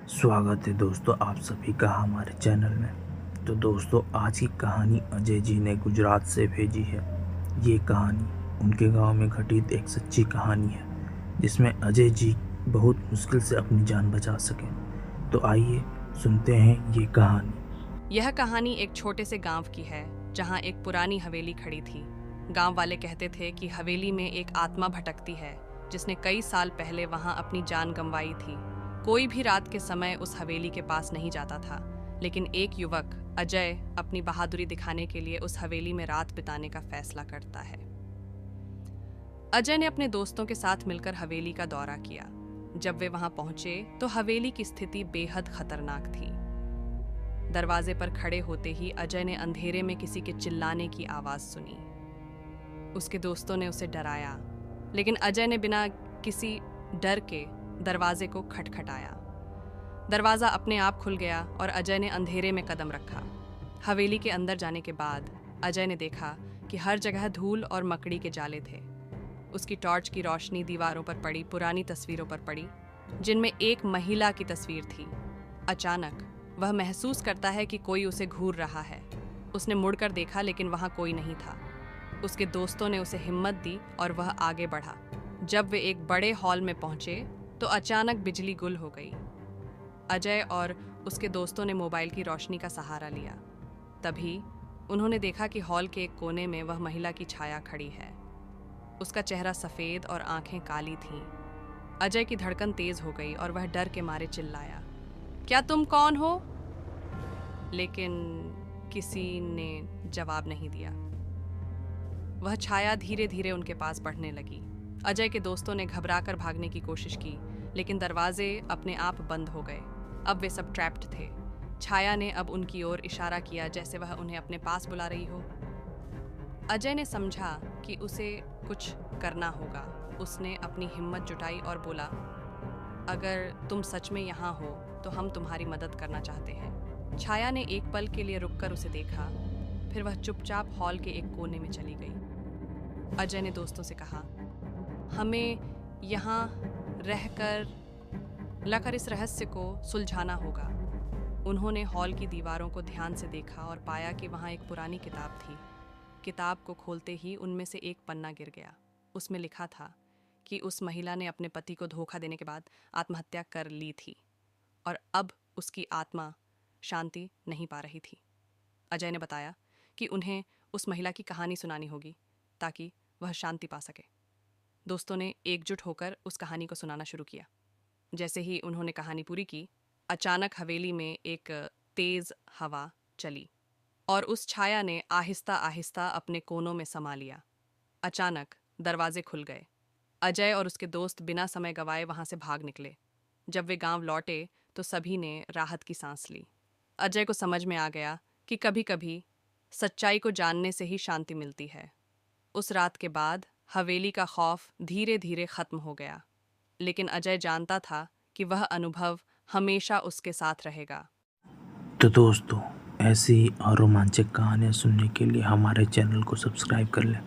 स्वागत है दोस्तों आप सभी का हमारे चैनल में। तो दोस्तों आज की कहानी अजय जी ने गुजरात से भेजी है। ये कहानी उनके गांव में घटित एक सच्ची कहानी है जिसमें अजय जी बहुत मुश्किल से अपनी जान बचा सके। तो आइए सुनते हैं ये कहानी। यह कहानी एक छोटे से गांव की है जहां एक पुरानी हवेली खड़ी थी। गांव वाले कहते थे कि हवेली में एक आत्मा भटकती है जिसने कई साल पहले वहां अपनी जान गंवाई थी। कोई भी रात के समय उस हवेली के पास नहीं जाता था, लेकिन एक युवक अजय अपनी बहादुरी दिखाने के लिए उस हवेली में रात बिताने का फैसला करता है। अजय ने अपने दोस्तों के साथ मिलकर हवेली का दौरा किया। जब वे वहां पहुंचे तो हवेली की स्थिति बेहद खतरनाक थी। दरवाजे पर खड़े होते ही अजय ने अंधेरे में किसी के चिल्लाने की आवाज सुनी। उसके दोस्तों ने उसे डराया, लेकिन अजय ने बिना किसी डर के दरवाजे को खटखटाया। दरवाजा अपने आप खुल गया और अजय ने अंधेरे में कदम रखा। हवेली के अंदर जाने के बाद अजय ने देखा कि हर जगह धूल और मकड़ी के जाले थे। उसकी टॉर्च की रोशनी दीवारों पर पड़ी पुरानी तस्वीरों पर पड़ी, जिनमें एक महिला की तस्वीर थी। अचानक वह महसूस करता है कि कोई उसे घूर रहा है। उसने मुड़कर देखा, लेकिन वहां कोई नहीं था। उसके दोस्तों ने उसे हिम्मत दी और वह आगे बढ़ा। जब वे एक बड़े हॉल में पहुंचे तो अचानक बिजली गुल हो गई। अजय और उसके दोस्तों ने मोबाइल की रोशनी का सहारा लिया। तभी उन्होंने देखा कि हॉल के एक कोने में वह महिला की छाया खड़ी है। उसका चेहरा सफ़ेद और आंखें काली थीं। अजय की धड़कन तेज हो गई और वह डर के मारे चिल्लाया, क्या तुम कौन हो? लेकिन किसी ने जवाब नहीं दिया। वह छाया धीरे धीरे उनके पास बढ़ने लगी। अजय के दोस्तों ने घबराकर भागने की कोशिश की, लेकिन दरवाजे अपने आप बंद हो गए। अब वे सब ट्रैप्ड थे। छाया ने अब उनकी ओर इशारा किया, जैसे वह उन्हें अपने पास बुला रही हो। अजय ने समझा कि उसे कुछ करना होगा। उसने अपनी हिम्मत जुटाई और बोला, अगर तुम सच में यहाँ हो तो हम तुम्हारी मदद करना चाहते हैं। छाया ने एक पल के लिए रुककर उसे देखा, फिर वह चुपचाप हॉल के एक कोने में चली गई। अजय ने दोस्तों से कहा, हमें यहाँ रहकर इस रहस्य को सुलझाना होगा। उन्होंने हॉल की दीवारों को ध्यान से देखा और पाया कि वहाँ एक पुरानी किताब थी। किताब को खोलते ही उनमें से एक पन्ना गिर गया। उसमें लिखा था कि उस महिला ने अपने पति को धोखा देने के बाद आत्महत्या कर ली थी और अब उसकी आत्मा शांति नहीं पा रही थी। अजय ने बताया कि उन्हें उस महिला की कहानी सुनानी होगी ताकि वह शांति पा सके। दोस्तों ने एकजुट होकर उस कहानी को सुनाना शुरू किया। जैसे ही उन्होंने कहानी पूरी की, अचानक हवेली में एक तेज हवा चली और उस छाया ने आहिस्ता आहिस्ता अपने कोनों में समा लिया। अचानक दरवाजे खुल गए। अजय और उसके दोस्त बिना समय गंवाए वहां से भाग निकले। जब वे गांव लौटे तो सभी ने राहत की सांस ली। अजय को समझ में आ गया कि कभी कभी सच्चाई को जानने से ही शांति मिलती है। उस रात के बाद हवेली का खौफ धीरे धीरे खत्म हो गया, लेकिन अजय जानता था कि वह अनुभव हमेशा उसके साथ रहेगा। तो दोस्तों ऐसी ही और रोमांचक कहानियाँ सुनने के लिए हमारे चैनल को सब्सक्राइब कर लें।